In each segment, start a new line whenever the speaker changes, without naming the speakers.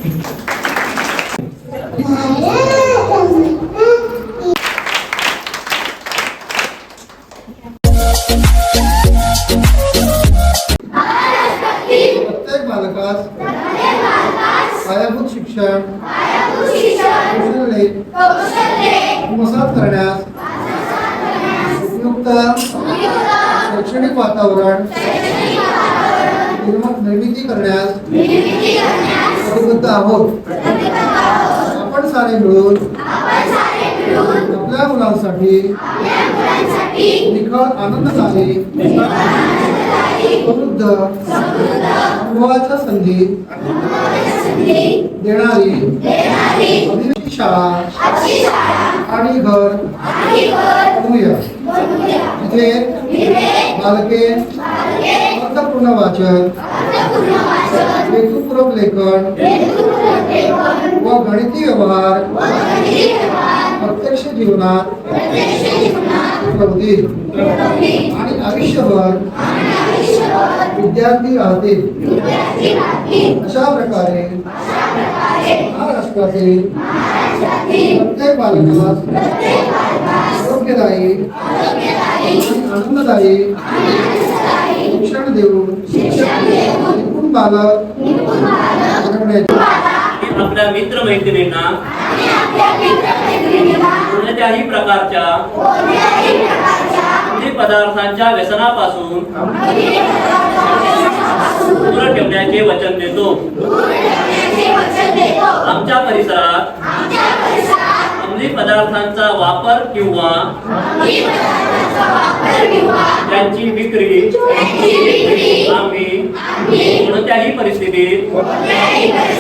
प्रत्येक बालकास पायाभूत शिक्षण आत्मसात करण्यास उपयुक्त शैक्षणिक वातावरण निर्मिती करण्यास कटिबद्ध आहोत। आपण सारे मिळून आपल्या मुलांसाठी निखळ आनंददायी समृद्ध अनुभवाच्या संधी देणारी अभिनेत्री शाळा आणि घर बनवूया, जिथे बालके अर्थपूर्ण वाचन, हेतुपूर्वक लेखन व गणिती व्यवहार प्रत्यक्ष जीवनात होतील आणि आयुष्यभर विद्यार्थी राहतील। अशा प्रकारे महाराष्ट्रातील प्रत्येक बालकास आरोग्यदायी आणि आनंददायी शिक्षण देऊन निपुण बालक घडवण्याची
आपल्या मित्रमैत्रिणींना कोणत्याही प्रकारच्या अंमली पदार्थांच्या व्यसनापासून दूर ठेवण्याचे वचन देतो। आमच्या परिसरात अंमली पदार्थांचा वापर किंवा त्यांची विक्री आम्ही कोणत्याही परिस्थितीत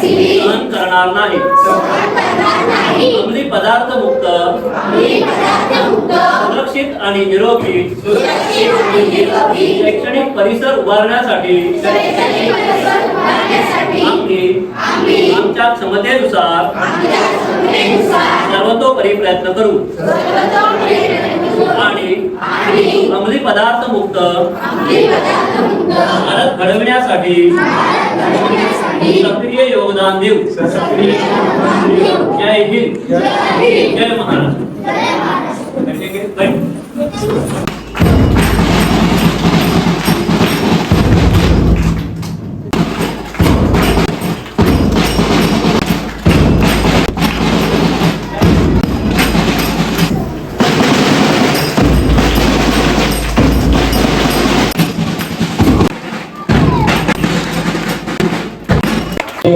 सहन करणार नाही। अंमली पदार्थ मुक्त सुरक्षित आणि निरोगी शैक्षणिक परिसर उभारण्यासाठी आम्ही आमच्या क्षमतेनुसार सर्वतोपरी प्रयत्न करू आणि अंमली पदार्थ मुक्त भारत घडविण्यासाठी सक्रिय योगदान देऊ। जय हिंद, जय महाराष्ट्र।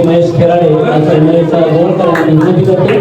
महेश खेराडे यांचा इमेलचा रोल करण्याची विनंती करते।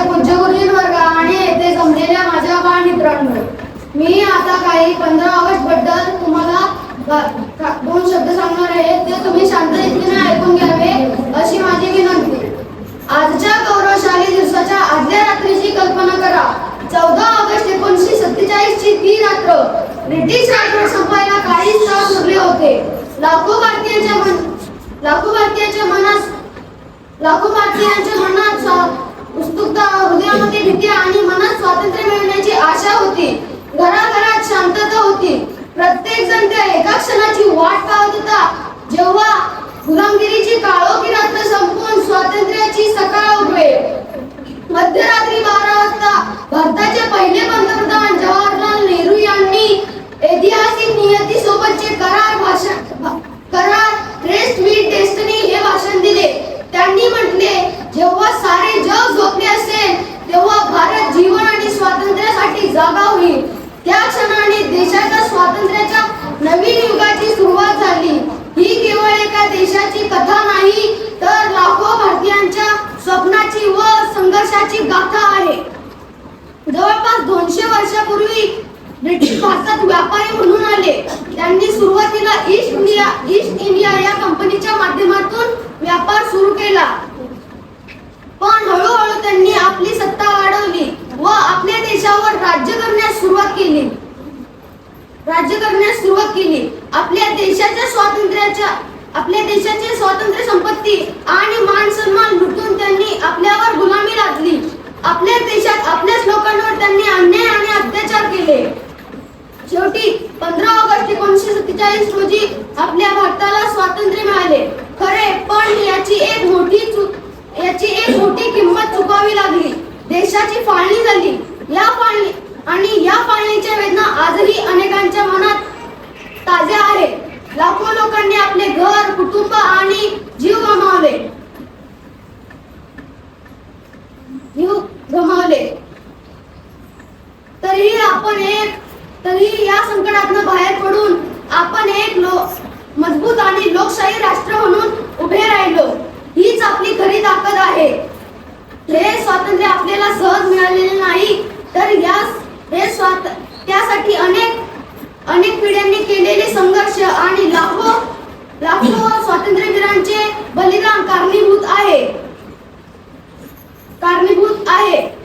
पूज्य गुरुजी वर्ग आणि येथे जमलेल्या माझ्या बाळमित्रांनो, मी आता काही 15 ऑगस्ट बद्दल तुम्हाला 2 शब्द सांगणार आहे. ते तुम्ही शांततेने ऐकून घ्यावे अशी माझी विनंती. आजच्या गौरवशाली दिवसाच्या आदल्या रात्रीची कल्पना करा. 14 ऑगस्ट 1947 ची ती रात्र. ब्रिटिश राज संपायला काही तास उरले होते. लाखो भारतीयांच्या मनात उत्सुकता, हृदयामध्ये भीती आणि मनात स्वातंत्र्य मिळण्याची आशा होती. घराघरात शांतता होती. प्रत्येक जण त्या एका क्षणाची वाट पाहत होता, जेव्हा गुलामगिरीची काळोखी रात्र संपून स्वातंत्र्याची सकाळ उगवेल. मध्यरात्री 12 वाजता भारताचे पहिले पंतप्रधान जवाहरलाल नेहरू यांनी ऐतिहासिक नियतीसोबतचे करार रेस्ट विथ डेस्टिनी हे भाषण दिले. त्यांनी म्हटले, जेव्हा सारे जग झोपले असेल तेव्हा भारत जीवन आणि स्वातंत्र्यासाठी जागा होईल. त्या क्षणाने देशाच्या स्वातंत्र्याच्या नवीन युगाची सुरुवात झाली. ही केवळ एका देशाची कथा नाही, तर लाखो भारतीयांच्या स्वप्नाची व संघर्षाची गाथा आहे. जवळपास 200 वर्षापूर्वी ब्रिटिश भारतात व्यापारी म्हणून आले. त्यांनी सुरुवातीला ईस्ट इंडिया या कंपनीच्या माध्यमातून व्यापार सुरू केला. पण हळूहळू त्यांनी आपली सत्ता वाढवली व आपल्या देशावर राज्य करण्यास सुरुवात केली. आपल्या देशाचे स्वातंत्र्य, संपत्ती आणि मान सन्मान लुटून त्यांनी आपल्यावर गुलामी लादली. आपल्या देशात आपल्याच लोकांवर त्यांनी अन्याय आणि अत्याचार केले. शेवटी 15 ऑगस्ट 1947 रोजी आपल्या भारताला स्वातंत्र्य मिळाले. खरे, पण याची एक मोठी किंमत चुकावी लागली. देशाची फाळणी झाली. या फाळणीच्या वेदना आजही अनेकांच्या मनात ताज्या आहेत. लाखो लोकांनी आपले घर, कुटुंब आणि जीव गमावले. तरीही या संकटातून बाहेर पडून आपण एक मजबूत आणि लोकशाही राष्ट्र म्हणून उभे राहिलो. हीच आपली खरी ताकद आहे. हे स्वातंत्र्य आपल्याला सहज मिळालेले नाही, तर त्यासाठी अनेक पिढ्यांनी केलेले संघर्ष आणि लाखो स्वातंत्र्यवीरांचे बलिदान कारणीभूत आहे.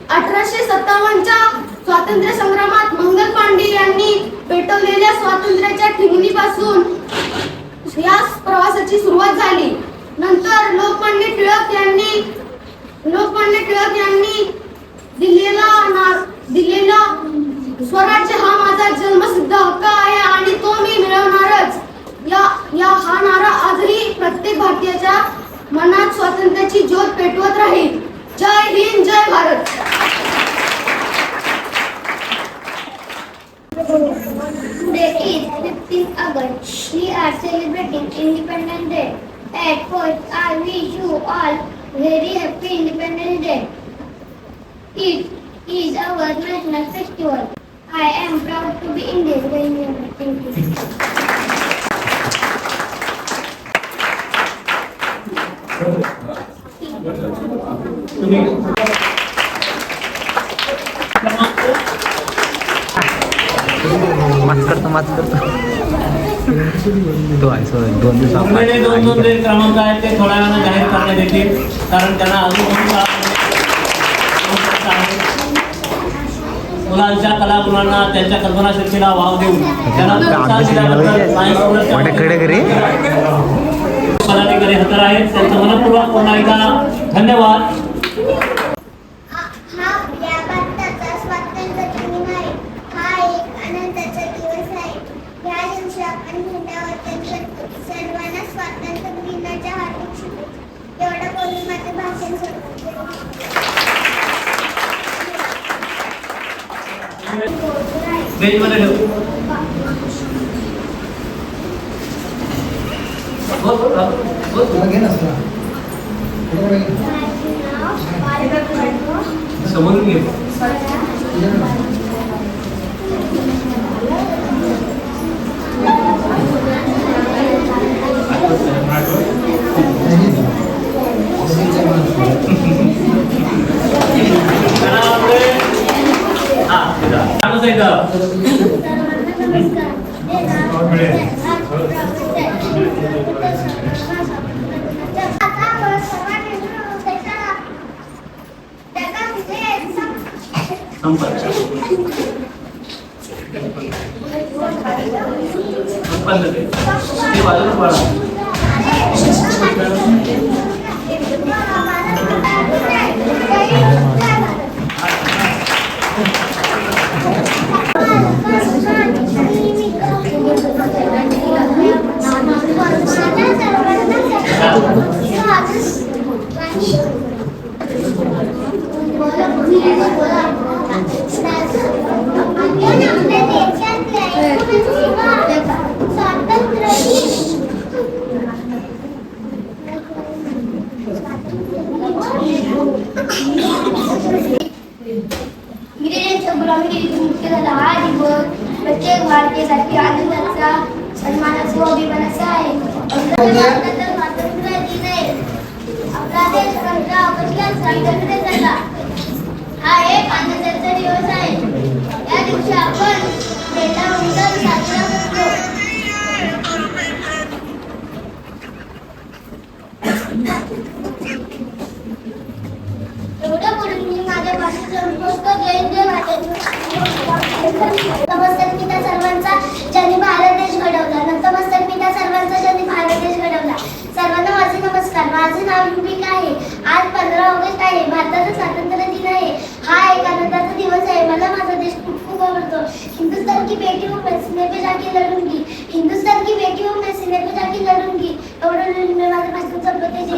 1857च्या स्वातंत्र्य संग्रामात मंगल पांडे यांनी पेटवलेल्या स्वातंत्र्याच्या ठिगणीपासून या प्रवासाची सुरुवात झाली. नंतर लोकमान्य टिळक यांनी दिलेला स्वराज्य हा माझा जन्मसिद्ध हक्क आहे आणि तो मी मिळवणारच, हा नारा आजही प्रत्येक भारतीयाच्या मनात स्वातंत्र्याची ज्योत पेटवत राहील. जय हिंद, जय Bharat.
Today is 15th August. We are celebrating Independence Day. At first, I wish you all very happy Independence Day. It is our national festival. I am proud to be Indian. Thank you.
माच करतो तो आहे सोड 2 दिवस
मुंबईने 2 क्रमांक आहेत ते थोड्या वेळानं जाहीर करण्यात येतील, कारण त्यांना अजून मुलांच्या कलागुणांना, त्यांच्या कल्पनाशक्तीला वाव देऊन त्यांना प्रोत्साहन दिल्याबद्दल पदाधिकारी हजर आहेत. त्यांचं मनपूर्वक पुन्हा एकदा धन्यवाद. बेंचमध्ये ठेव. समोरून घे.
प्रत्येक भारतीयासाठी आनंदाचा सन्मानाचा व अभिमानाचा आहे. स्वातंत्र्य दिन आहे. आपला देश 15 ऑगस्टला स्वातंत्र्य झाला. हा एक आनंदाचा दिवस आहे. या दिवशी आपण झेंडा उंचावून साजरा करतो. एवढं बोलून मी माझ्या भाषेत संपवतो. जय जय नमस्कार मी त्या सर्वांचा ज्यांनी भारत देश घडवला. नमस्कार मी त्या सर्वांचा ज्यांनी भारत देश घडवला. सर्वांना माझे नमस्कार. माझे नाव युविका आहे. आज 15 ऑगस्ट आहे. भारताचा स्वातंत्र्य दिन आहे. हा एक आनंदाचा दिवस आहे. मला माझा देश खूप खूप आवडतो. हिंदुस्तान की बेटी हूँ मैं सीने पे जाके लढूंगी. हिंदुस्तान की बेटी हूँ मैं सीने पे जाके लढूंगी. एवढं लिहून मी माझं भाषण संपवते. जय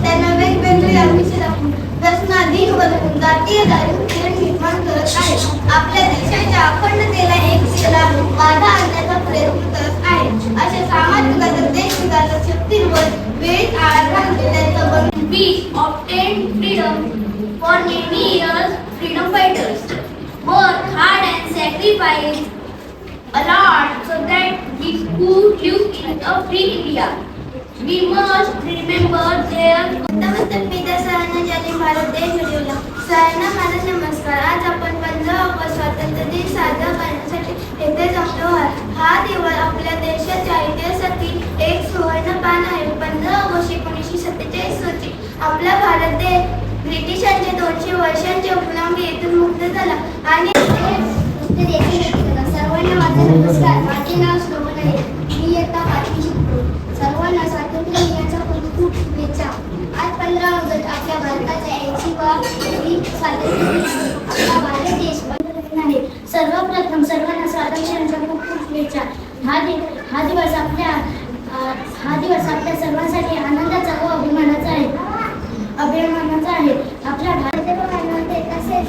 त्यांना वेगवेगळे विषय दाखवून रचना दिन बदलून जातीय दारिद्र्य निर्माण करत आहे. आपल्या देशाच्या अखंडतेला एकतेला बाधा आणण्याचा प्रयत्न करत आहे. अशा सामाजिक देश विकासाच्या शक्तींवर वेळीच आळा घालते. त्यांचा बंद peace obtain freedom for many years. Freedom fighters work hard and sacrifice a lot so that we could live in a free India. We must remember their नमस्कार मी त्या सरांना ज्यांनी भारत देश घडवला. सरांना माझा नमस्कार. आज आपण 15 ऑगस्ट स्वातंत्र्य दिन साजरा करण्यासाठी येथे जमलो आहोत. हा दिवस आपल्या देशाच्या इतिहासातील एक सुवर्ण पान आहे. 15 ऑगस्ट 1947 रोजी आपला भारत देश ब्रिटिशांच्या 200 वर्षांच्या गुलामीतून मुक्त झाला आणि सर्वांना माझा नमस्कार. माझे नाव श्रवण आहे. मी इयत्ता 5वी शिकतो. सर्वांना स्वातंत्र्य दिनाच्या खूप शुभेच्छा. आज 15 ऑगस्ट आपल्या भारताचा 80वा स्वातंत्र्य दिन. आपला भारत देश पंतप्रधान आहे. सर्वप्रथम सर्वांना स्वातंत्र्य दिनाच्या खूप शुभेच्छा. हा दिवस आपल्या सर्वांसाठी आनंदाचा व अभिमानाचा आहे. आपल्या भारतामध्ये तसेच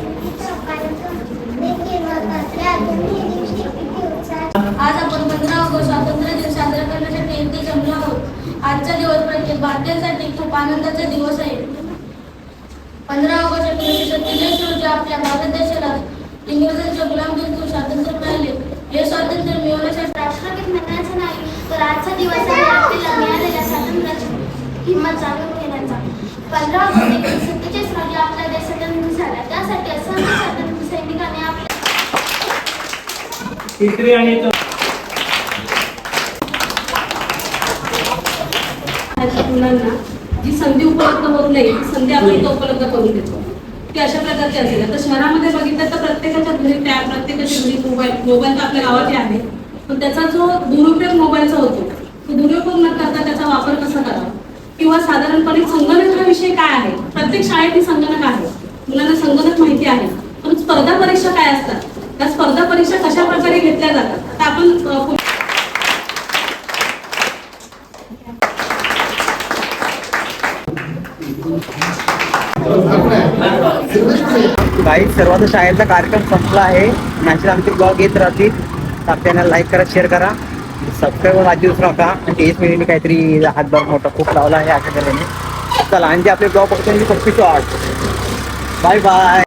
आज आपण 15 ऑगस्ट स्वातंत्र्य दिन साजरा करण्यासाठी इथे जमलो आहोत. आजचा दिवस प्रत्येक भारतीयांसाठी खूप आनंदाचा दिवस आहे. 15 ऑगस्ट 1947 रोजी आपल्या भारत देशाला इंग्रजांच्या गुलामीतून स्वातंत्र्य मिळाले. हे स्वातंत्र्य मिळवण्यासाठी
राष्ट्रगीत म्हणायचं नाही तर आजचा दिवस आहे आपल्याला मिळालेल्या स्वातंत्र्याची किंमत जाणून घेण्याचा. 15 ऑगस्ट 1947 रोजी आपला देश स्वतंत्र झाला. त्यासाठी असंख्य स्वातंत्र्य सैनिकांनी आपल्या
तिसरी आणि
मुलांना जी संधी उपलब्ध होत नाही ती संधी आपण इथं उपलब्ध करून देतो. ती अशा प्रकारची असेल. आता शहरामध्ये बघितलं तर प्रत्येकाच्या घरी टॅब, प्रत्येकाच्या घरी मोबाईल तर आपल्या गावात आहे. पण त्याचा जो दुरुपयोग मोबाईलचा होतो तो दुरुपयोग न करता त्याचा वापर कसा करावा किंवा साधारणपणे संगणक हा विषय काय आहे. प्रत्येक शाळेत संगणक आहे. मुलांना संगणक माहिती आहे. पण स्पर्धा परीक्षा काय असतात, त्या स्पर्धा परीक्षा कशा प्रकारे घेतल्या जातात. आता आपण
काही सर्वांचा शाळेतला कार्यक्रम संपला आहे. मॅसेज आमचे ब्लॉग येत राहतील. तर आपल्याला लाईक करा, शेअर करा, सबस्क्राईब वाजू विसरू नका. आणि टेस्ट मिनिटने काहीतरी हातभार मोठा खूप लावला आहे अशा तऱ्हेने. चला आणि जे आपले ब्लॉग बघतो 25 आर्ट. Bye bye.